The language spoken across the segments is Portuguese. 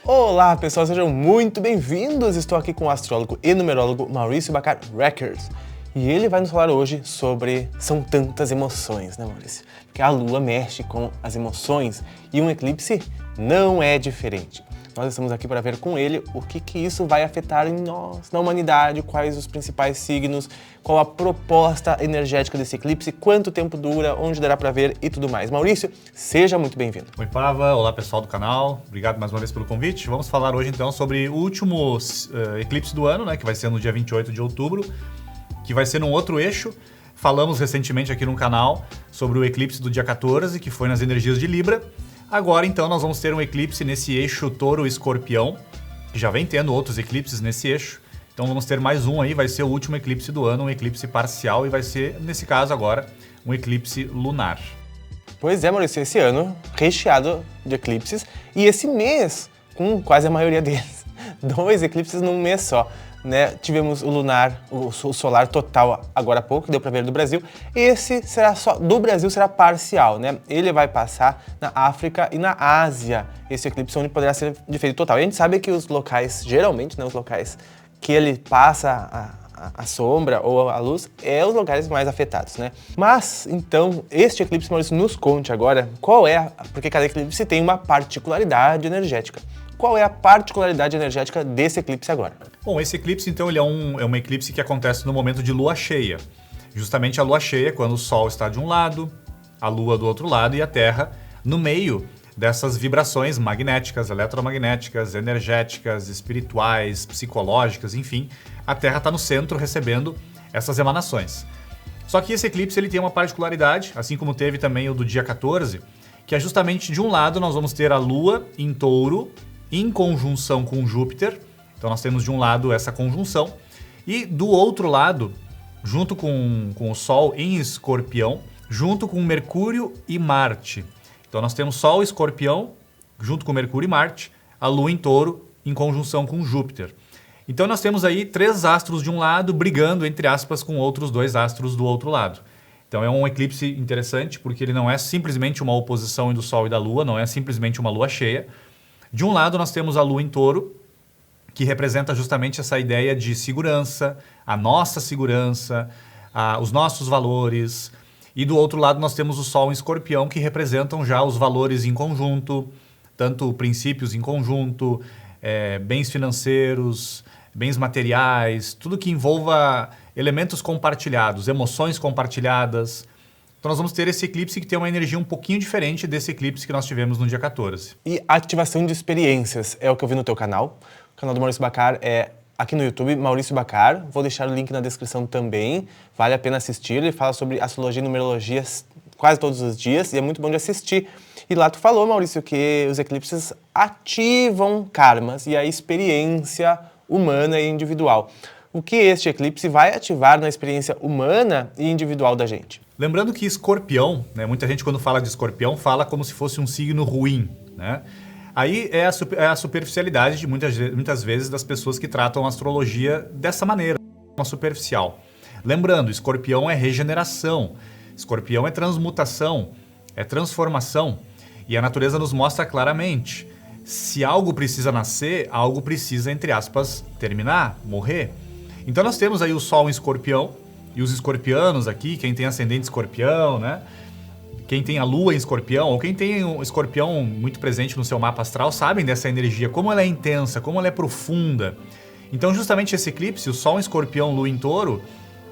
Olá pessoal, sejam muito bem-vindos! Estou aqui com o astrólogo e numerólogo Maurício Bacar Records. E ele vai nos falar hoje sobre são tantas emoções, né, Maurício? Porque a Lua mexe com as emoções e um eclipse não é diferente. Nós estamos aqui para ver com ele o que isso vai afetar em nós, na humanidade, quais os principais signos, qual a proposta energética desse eclipse, quanto tempo dura, onde dará para ver e tudo mais. Maurício, seja muito bem-vindo. Oi, Pava. Olá, pessoal do canal. Obrigado mais uma vez pelo convite. Vamos falar hoje, então, sobre o último eclipse do ano, né, que vai ser no dia 28 de outubro, que vai ser num outro eixo. Falamos recentemente aqui no canal sobre o eclipse do dia 14, que foi nas energias de Libra. Agora, então, nós vamos ter um eclipse nesse eixo Touro-Escorpião, que já vem tendo outros eclipses nesse eixo. Então, vamos ter mais um aí, vai ser o último eclipse do ano, um eclipse parcial, e vai ser, nesse caso agora, um eclipse lunar. Pois é, Maurício, esse ano recheado de eclipses e esse mês com quase a maioria deles. 2 eclipses num mês só. Né? Tivemos o lunar, o solar total agora há pouco, que deu para ver do Brasil. Esse será só do Brasil, será parcial, né? Ele vai passar na África e na Ásia. Esse eclipse onde poderá ser de efeito total. E a gente sabe que os locais, geralmente, né, os locais que ele passa a sombra ou a luz, é os lugares mais afetados, né? Mas, então, este eclipse, Maurício, nos conte agora porque cada eclipse tem uma particularidade energética. Qual é a particularidade energética desse eclipse agora? Bom, esse eclipse, então, ele é um eclipse que acontece no momento de lua cheia. Justamente a lua cheia, quando o Sol está de um lado, a Lua do outro lado e a Terra no meio dessas vibrações magnéticas, eletromagnéticas, energéticas, espirituais, psicológicas, enfim. A Terra está no centro recebendo essas emanações. Só que esse eclipse ele tem uma particularidade, assim como teve também o do dia 14, que é justamente de um lado nós vamos ter a Lua em Touro, em conjunção com Júpiter. Então nós temos de um lado essa conjunção e do outro lado, junto com o Sol em Escorpião, junto com Mercúrio e Marte. Então nós temos Sol em Escorpião, junto com Mercúrio e Marte, a Lua em Touro em conjunção com Júpiter. Então nós temos aí 3 astros de um lado brigando, entre aspas, com outros 2 astros do outro lado. Então é um eclipse interessante porque ele não é simplesmente uma oposição do Sol e da Lua, não é simplesmente uma lua cheia. De um lado nós temos a Lua em Touro, que representa justamente essa ideia de segurança, a nossa segurança, os nossos valores. E do outro lado nós temos o Sol em Escorpião, que representam já os valores em conjunto, tanto princípios em conjunto, bens financeiros, bens materiais, tudo que envolva elementos compartilhados, emoções compartilhadas. Então nós vamos ter esse eclipse que tem uma energia um pouquinho diferente desse eclipse que nós tivemos no dia 14. E ativação de experiências é o que eu vi no teu canal. O canal do Maurício Bacar é aqui no YouTube, Maurício Bacar. Vou deixar o link na descrição também. Vale a pena assistir. Ele fala sobre astrologia e numerologia quase todos os dias e é muito bom de assistir. E lá tu falou, Maurício, que os eclipses ativam karmas e a experiência humana e individual. O que este eclipse vai ativar na experiência humana e individual da gente? Lembrando que Escorpião, né, muita gente quando fala de Escorpião fala como se fosse um signo ruim, né? Aí é a superficialidade de muitas vezes das pessoas que tratam a astrologia dessa maneira, uma superficial. Lembrando, Escorpião é regeneração, Escorpião é transmutação, é transformação. E a natureza nos mostra claramente, se algo precisa nascer, algo precisa, entre aspas, terminar, morrer. Então nós temos aí o Sol em Escorpião, e os escorpianos aqui, quem tem ascendente escorpião, né? Quem tem a Lua em Escorpião, ou quem tem um escorpião muito presente no seu mapa astral, sabem dessa energia, como ela é intensa, como ela é profunda. Então justamente esse eclipse, o Sol em Escorpião, Lua em Touro,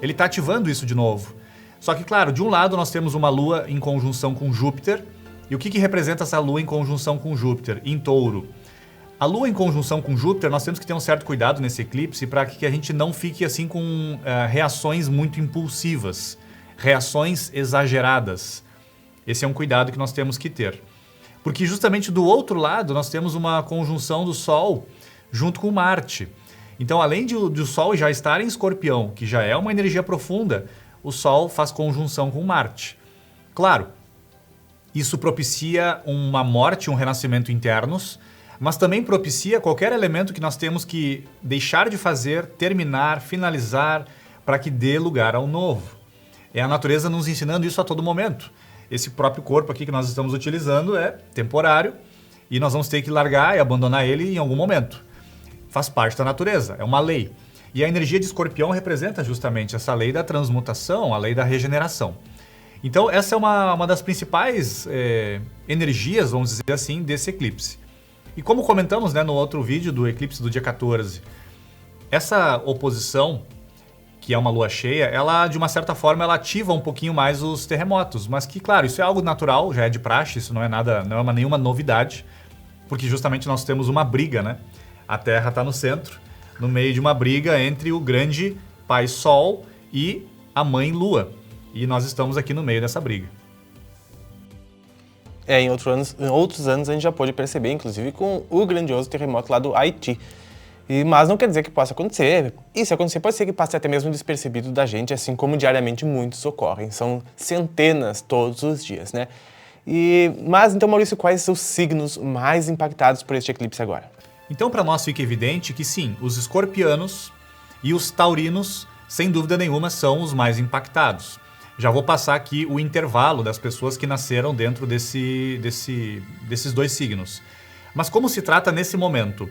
ele está ativando isso de novo. Só que claro, de um lado nós temos uma Lua em conjunção com Júpiter, e o que representa essa Lua em conjunção com Júpiter, em Touro? A Lua em conjunção com Júpiter, nós temos que ter um certo cuidado nesse eclipse para que a gente não fique assim com reações muito impulsivas, reações exageradas. Esse é um cuidado que nós temos que ter. Porque justamente do outro lado nós temos uma conjunção do Sol junto com Marte. Então além do Sol já estar em Escorpião, que já é uma energia profunda, o Sol faz conjunção com Marte. Claro, isso propicia uma morte, um renascimento internos, mas também propicia qualquer elemento que nós temos que deixar de fazer, terminar, finalizar, para que dê lugar ao novo. É a natureza nos ensinando isso a todo momento. Esse próprio corpo aqui que nós estamos utilizando é temporário e nós vamos ter que largar e abandonar ele em algum momento. Faz parte da natureza, é uma lei. E a energia de Escorpião representa justamente essa lei da transmutação, a lei da regeneração. Então essa é uma das principais energias, vamos dizer assim, desse eclipse. E como comentamos, né, no outro vídeo do eclipse do dia 14, essa oposição, que é uma lua cheia, ela de uma certa forma ela ativa um pouquinho mais os terremotos, mas que claro, isso é algo natural, já é de praxe, isso não é nada, não é nenhuma novidade, porque justamente nós temos uma briga, né? A Terra está no centro, no meio de uma briga entre o grande Pai Sol e a Mãe Lua, e nós estamos aqui no meio dessa briga. Em outros anos a gente já pôde perceber, inclusive com o grandioso terremoto lá do Haiti. Mas não quer dizer que possa acontecer. E se acontecer, pode ser que passe até mesmo despercebido da gente, assim como diariamente muitos ocorrem. São centenas todos os dias, né? Mas então, Maurício, quais são os signos mais impactados por este eclipse agora? Então, para nós fica evidente que sim, os escorpianos e os taurinos, sem dúvida nenhuma, são os mais impactados. Já vou passar aqui o intervalo das pessoas que nasceram dentro desses dois signos. Mas como se trata nesse momento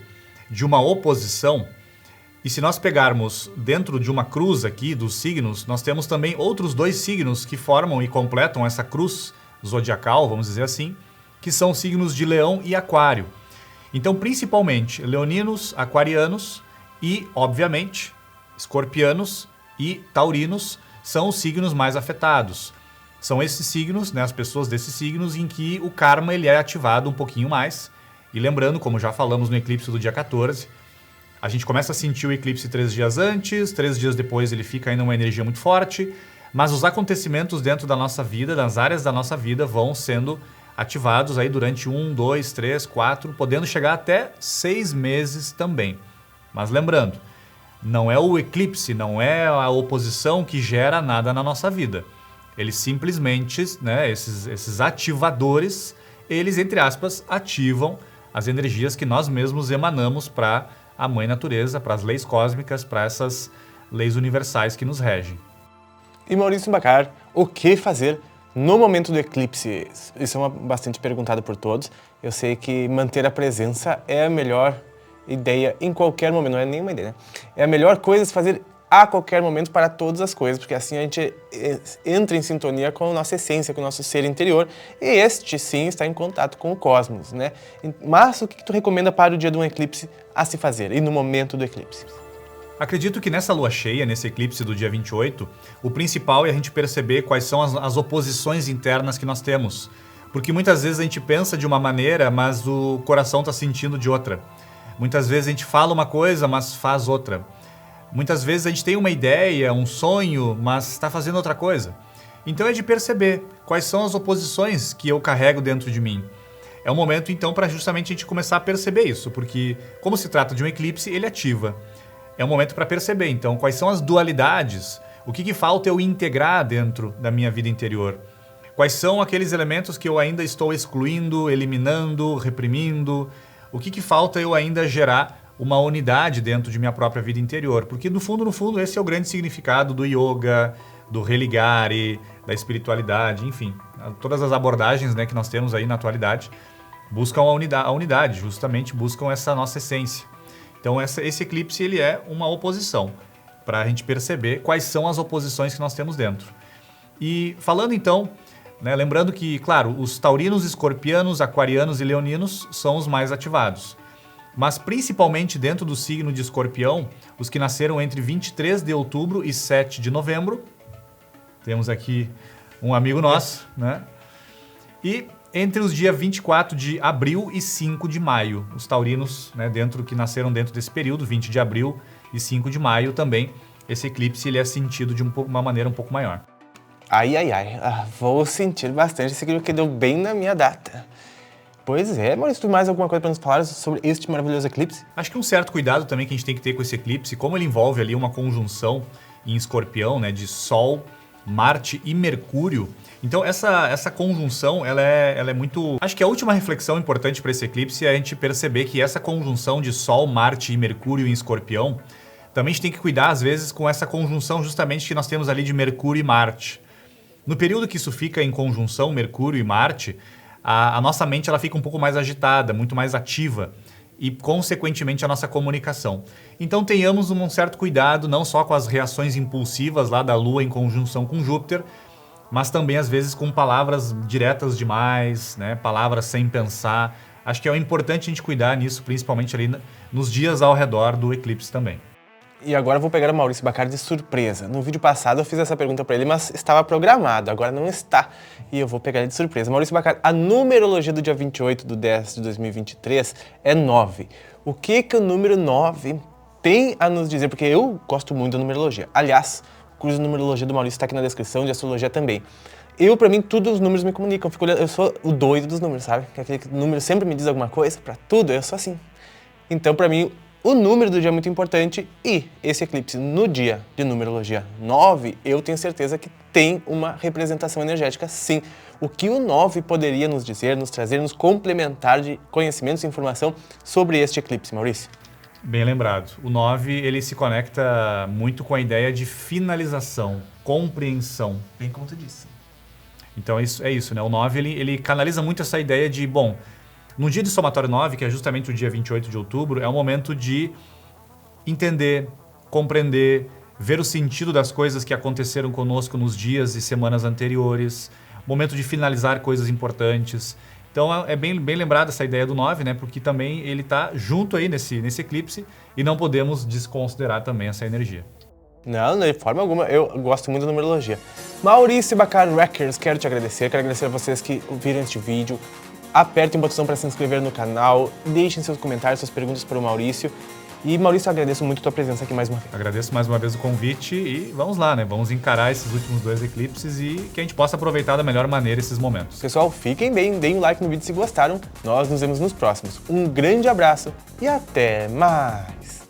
de uma oposição, e se nós pegarmos dentro de uma cruz aqui dos signos, nós temos também outros dois signos que formam e completam essa cruz zodiacal, vamos dizer assim, que são os signos de Leão e Aquário. Então, principalmente, leoninos, aquarianos e, obviamente, escorpianos e taurinos são os signos mais afetados. São esses signos, né, as pessoas desses signos, em que o karma ele é ativado um pouquinho mais. E lembrando, como já falamos no eclipse do dia 14, a gente começa a sentir o eclipse 3 dias antes, 3 dias depois ele fica ainda uma energia muito forte, mas os acontecimentos dentro da nossa vida, nas áreas da nossa vida, vão sendo ativados aí durante 1, 2, 3, 4, podendo chegar até 6 meses também. Mas lembrando, não é o eclipse, não é a oposição que gera nada na nossa vida. Eles simplesmente, né, esses ativadores, eles, entre aspas, ativam as energias que nós mesmos emanamos para a Mãe Natureza, para as leis cósmicas, para essas leis universais que nos regem. E Maurício Bacar, o que fazer no momento do eclipse? Isso é bastante perguntado por todos. Eu sei que manter a presença é a melhor ideia em qualquer momento, não é nenhuma ideia, né? É a melhor coisa a se fazer a qualquer momento para todas as coisas, porque assim a gente entra em sintonia com a nossa essência, com o nosso ser interior, e este sim está em contato com o cosmos, né? Mas o que tu recomenda para o dia de um eclipse a se fazer e no momento do eclipse? Acredito que nessa lua cheia, nesse eclipse do dia 28, o principal é a gente perceber quais são as oposições internas que nós temos. Porque muitas vezes a gente pensa de uma maneira, mas o coração está sentindo de outra. Muitas vezes a gente fala uma coisa, mas faz outra. Muitas vezes a gente tem uma ideia, um sonho, mas está fazendo outra coisa. Então é de perceber quais são as oposições que eu carrego dentro de mim. É um momento então para justamente a gente começar a perceber isso, porque como se trata de um eclipse, ele ativa. É um momento para perceber então quais são as dualidades, o que falta eu integrar dentro da minha vida interior. Quais são aqueles elementos que eu ainda estou excluindo, eliminando, reprimindo, o que falta eu ainda gerar uma unidade dentro de minha própria vida interior. Porque no fundo, esse é o grande significado do yoga, do religare, da espiritualidade, enfim. Todas as abordagens, né, que nós temos aí na atualidade buscam a unidade, justamente buscam essa nossa essência. Então esse eclipse ele é uma oposição, para a gente perceber quais são as oposições que nós temos dentro. E falando então, né, lembrando que, claro, os taurinos, escorpianos, aquarianos e leoninos são os mais ativados. Mas principalmente dentro do signo de Escorpião, os que nasceram entre 23 de outubro e 7 de novembro. Temos aqui um amigo nosso, né? E entre os dias 24 de abril e 5 de maio, os taurinos, né, que nasceram dentro desse período, 20 de abril e 5 de maio também, esse eclipse ele é sentido de uma maneira um pouco maior. Ai, vou sentir bastante esse eclipse que deu bem na minha data. Pois é, Maurício, tu mais alguma coisa para nos falar sobre este maravilhoso eclipse? Acho que um certo cuidado também que a gente tem que ter com esse eclipse, como ele envolve ali uma conjunção em Escorpião, né, de Sol, Marte e Mercúrio. Então essa conjunção, ela é muito... Acho que a última reflexão importante para esse eclipse é a gente perceber que essa conjunção de Sol, Marte e Mercúrio em Escorpião, também a gente tem que cuidar às vezes com essa conjunção justamente que nós temos ali de Mercúrio e Marte. No período que isso fica em conjunção, Mercúrio e Marte, a nossa mente ela fica um pouco mais agitada, muito mais ativa e, consequentemente, a nossa comunicação. Então, tenhamos um certo cuidado, não só com as reações impulsivas lá da Lua em conjunção com Júpiter, mas também, às vezes, com palavras diretas demais, né? Palavras sem pensar. Acho que é importante a gente cuidar nisso, principalmente ali nos dias ao redor do eclipse também. E agora eu vou pegar o Maurício Bacari de surpresa. No vídeo passado eu fiz essa pergunta para ele, mas estava programado, agora não está. E eu vou pegar ele de surpresa. Maurício Bacari, a numerologia do dia 28/10 de 2023 é 9. O que o número 9 tem a nos dizer? Porque eu gosto muito da numerologia. Aliás, o curso de numerologia do Maurício está aqui na descrição, de astrologia também. Pra mim, todos os números me comunicam. Eu sou o doido dos números, sabe? Aquele número sempre me diz alguma coisa, para tudo, eu sou assim. Então, para mim, o número do dia é muito importante e esse eclipse no dia de numerologia 9, eu tenho certeza que tem uma representação energética, sim. O que o 9 poderia nos dizer, nos trazer, nos complementar de conhecimentos e informação sobre este eclipse, Maurício? Bem lembrado. O 9, ele se conecta muito com a ideia de finalização, compreensão. Bem como tu disse. Então é isso, né? O 9, ele canaliza muito essa ideia de, bom, no dia de somatório 9, que é justamente o dia 28 de outubro, é um momento de entender, compreender, ver o sentido das coisas que aconteceram conosco nos dias e semanas anteriores, momento de finalizar coisas importantes. Então é bem lembrada essa ideia do 9, né? Porque também ele está junto aí nesse eclipse e não podemos desconsiderar também essa energia. Não, de forma alguma. Eu gosto muito da numerologia. Maurício Bacari Records, quero agradecer a vocês que viram este vídeo. Apertem o botão para se inscrever no canal, deixem seus comentários, suas perguntas para o Maurício. E Maurício, eu agradeço muito a tua presença aqui mais uma vez. Agradeço mais uma vez o convite e vamos lá, né? Vamos encarar esses últimos 2 eclipses e que a gente possa aproveitar da melhor maneira esses momentos. Pessoal, fiquem bem, deem um like no vídeo se gostaram. Nós nos vemos nos próximos. Um grande abraço e até mais!